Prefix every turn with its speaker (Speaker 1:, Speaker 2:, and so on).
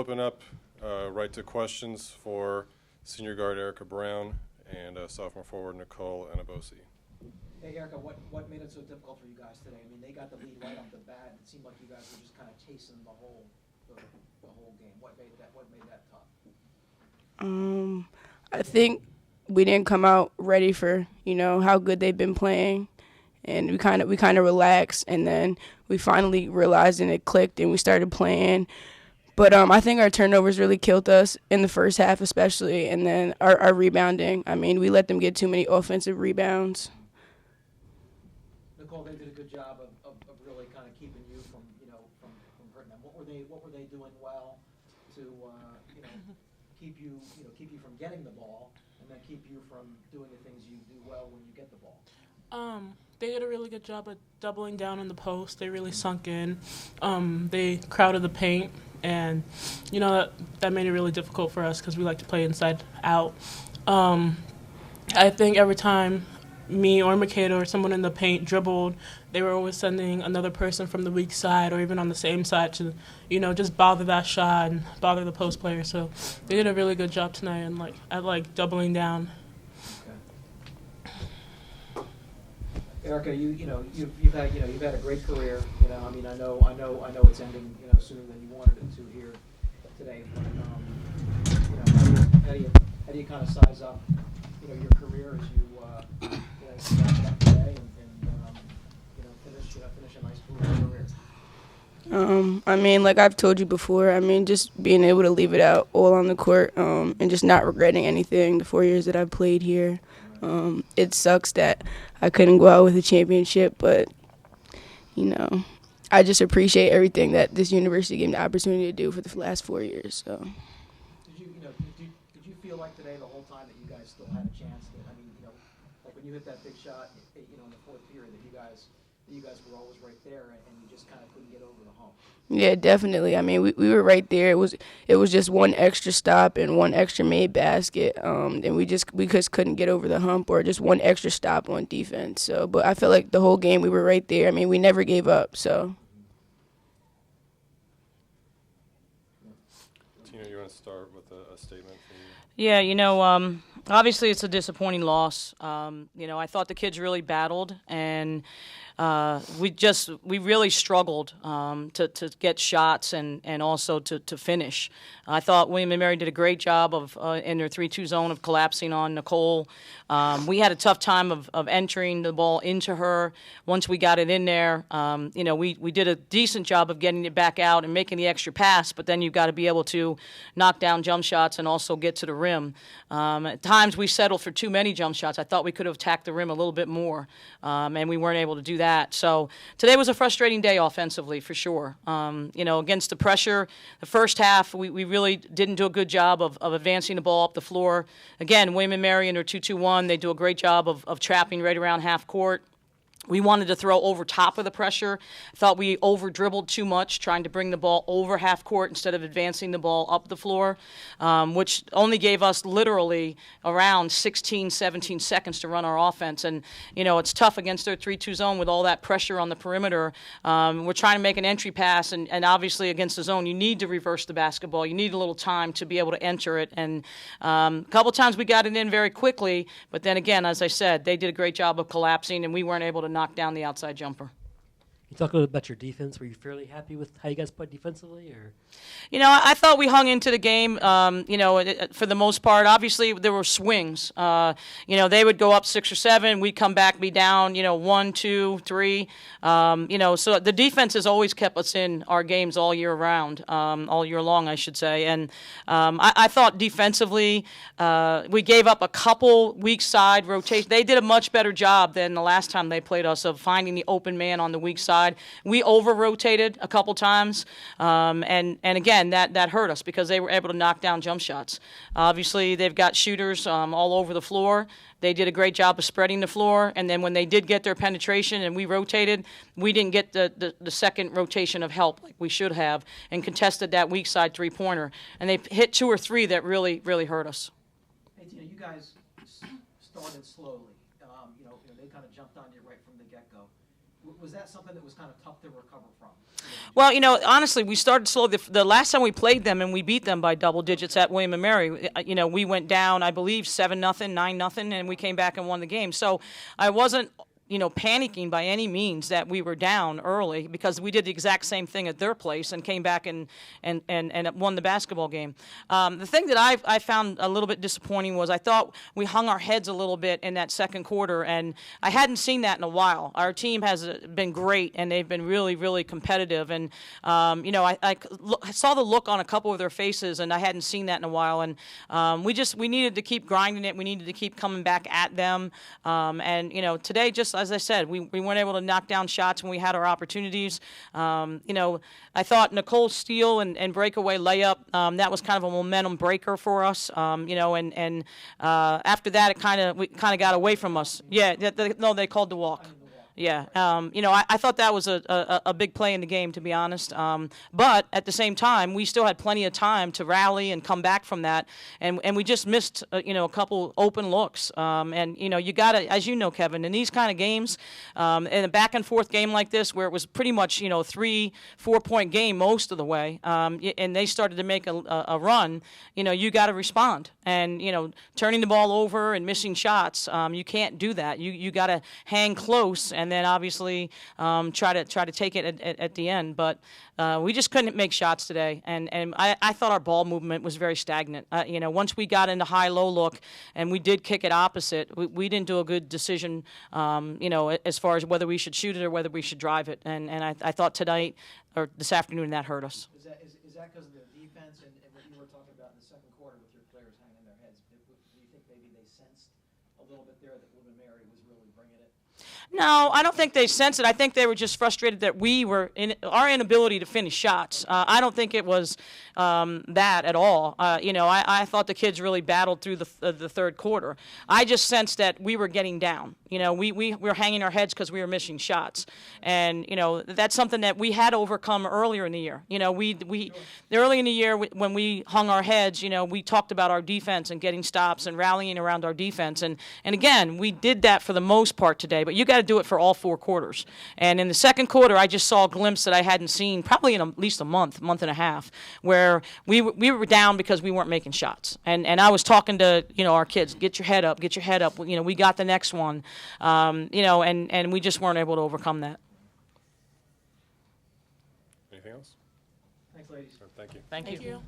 Speaker 1: open up right to questions for senior guard Erica Brown and sophomore forward Nicole Anabosi.
Speaker 2: Hey, Erica, what made it so difficult for you guys today? I mean, they got the lead right off the bat. It seemed like you guys were just kind of chasing the whole game. What made that tough?
Speaker 3: I think we didn't come out ready for, how good they've been playing. And we kind of relaxed, and then we finally realized and it clicked, and we started playing. But I think our turnovers really killed us in the first half especially, and then our rebounding. I mean, we let them get too many offensive rebounds.
Speaker 2: Nicole, they did a good job of really kind of keeping you from hurting them. What were they doing well to keep you from getting the ball, and then keep you from doing the things you do well when you get the ball?
Speaker 4: They did a really good job of doubling down on the post. They really sunk in. They crowded the paint, and that made it really difficult for us because we like to play inside out. I think every time me or Makeda or someone in the paint dribbled, they were always sending another person from the weak side or even on the same side to, just bother that shot and bother the post player. So they did a really good job tonight and at doubling down.
Speaker 2: Erica, you've had a great career. I mean, I know it's ending sooner than you wanted it to here today. But how do you kind of size up your career as you finish up today and finish a nice career?
Speaker 3: I mean, like I've told you before, I mean, just being able to leave it out all on the court and just not regretting anything the 4 years that I've played here. It sucks that I couldn't go out with a championship, but, I just appreciate everything that this university gave me the opportunity to do for the last 4 years. So.
Speaker 2: Did you feel like today the whole time that you guys still had a chance? Like when you hit that big shot, in the fourth period, that you guys were always right there, and you just kind of couldn't get over the hump?
Speaker 3: Yeah, definitely. I mean, we were right there. It was just one extra stop and one extra made basket, and we just couldn't get over the hump, or just one extra stop on defense. So, but I felt like the whole game we were right there. I mean, we never gave up. So.
Speaker 1: Tina, you want to start with a statement from you?
Speaker 5: Yeah, obviously it's a disappointing loss. I thought the kids really battled, and we really struggled to get shots and also to finish. I thought William & Mary did a great job of in their 3-2 zone of collapsing on Nicole. We had a tough time of entering the ball into her. Once we got it in there, we did a decent job of getting it back out and making the extra pass, but then you've got to be able to knock down jump shots and also get to the rim. At times we settled for too many jump shots. I thought we could have attacked the rim a little bit more, and we weren't able to do that. So today was a frustrating day offensively for sure. Against the pressure, the first half we really didn't do a good job of advancing the ball up the floor. Again, William & Mary in their 2-2-1, they do a great job of trapping right around half court. We wanted to throw over top of the pressure. Thought we over-dribbled too much, trying to bring the ball over half court instead of advancing the ball up the floor, which only gave us literally around 16, 17 seconds to run our offense. And, it's tough against their 3-2 zone with all that pressure on the perimeter. We're trying to make an entry pass, and obviously against the zone, you need to reverse the basketball. You need a little time to be able to enter it. And a couple times we got it in very quickly, but then again, as I said, they did a great job of collapsing, and we weren't able to knock down the outside jumper.
Speaker 6: You talk a little about your defense. Were you fairly happy with how you guys played defensively, or?
Speaker 5: I thought we hung into the game. For the most part. Obviously, there were swings. They would go up 6 or 7. We'd come back, be down. 1, 2, 3. So the defense has always kept us in our games all year round, all year long, I should say. And I thought defensively, we gave up a couple weak side rotations. They did a much better job than the last time they played us of finding the open man on the weak side. We over-rotated a couple times, and again, that hurt us because they were able to knock down jump shots. Obviously, they've got shooters all over the floor. They did a great job of spreading the floor, and then when they did get their penetration and we rotated, we didn't get the second rotation of help like we should have and contested that weak side three-pointer. And they hit 2 or 3 that really, really hurt us.
Speaker 2: Hey, Tina, you guys started slowly. They kind of jumped on you right from the get-go. Was that something that was kind of tough to recover from?
Speaker 5: Well, honestly, we started slow. The last time we played them and we beat them by double digits at William & Mary, we went down, I believe, 7-0, 9-0, and we came back and won the game. So I wasn't panicking by any means that we were down early, because we did the exact same thing at their place and came back and won the basketball game. The thing that I found a little bit disappointing was I thought we hung our heads a little bit in that second quarter, and I hadn't seen that in a while. Our team has been great, and they've been really, really competitive. And, I saw the look on a couple of their faces, and I hadn't seen that in a while. And we needed to keep grinding it. We needed to keep coming back at them. Today, just as I said, we weren't able to knock down shots when we had our opportunities. I thought Nicole's steal and breakaway layup, that was kind of a momentum breaker for us. After that, we kind of got away from us. Yeah, they called the walk. Yeah, I thought that was a big play in the game, to be honest. But at the same time, we still had plenty of time to rally and come back from that, and we just missed a couple open looks. You got to, as you know, Kevin, in these kind of games, in a back and forth game like this, where it was pretty much 3-4 point game most of the way, and they started to make a run, you got to respond. And turning the ball over and missing shots, you can't do that. You got to hang close and then obviously try to take it at the end. But we just couldn't make shots today, and I thought our ball movement was very stagnant. Once we got into high-low look and we did kick it opposite, we didn't do a good decision, as far as whether we should shoot it or whether we should drive it. And I thought tonight or this afternoon that hurt us.
Speaker 2: Is that because of their defense and what you were talking about in the second quarter with your players hanging their heads? Do you think maybe they sensed a little bit there that William & Mary was really bringing it?
Speaker 5: No, I don't think they sensed it. I think they were just frustrated that we were our inability to finish shots. I don't think it was that at all. I thought the kids really battled through the third quarter. I just sensed that we were getting down. We were hanging our heads because we were missing shots, and that's something that we had overcome earlier in the year. Early in the year when we hung our heads, we talked about our defense and getting stops and rallying around our defense, and again we did that for the most part today. But you got to do it for all 4 quarters. And in the second quarter, I just saw a glimpse that I hadn't seen probably in at least a month and a half, where we were down because we weren't making shots. And I was talking to our kids, get your head up. We got the next one. And we just weren't able to overcome that.
Speaker 1: Anything else?
Speaker 2: Thanks, ladies.
Speaker 1: Thank you.
Speaker 5: Thank you.
Speaker 4: Thank you.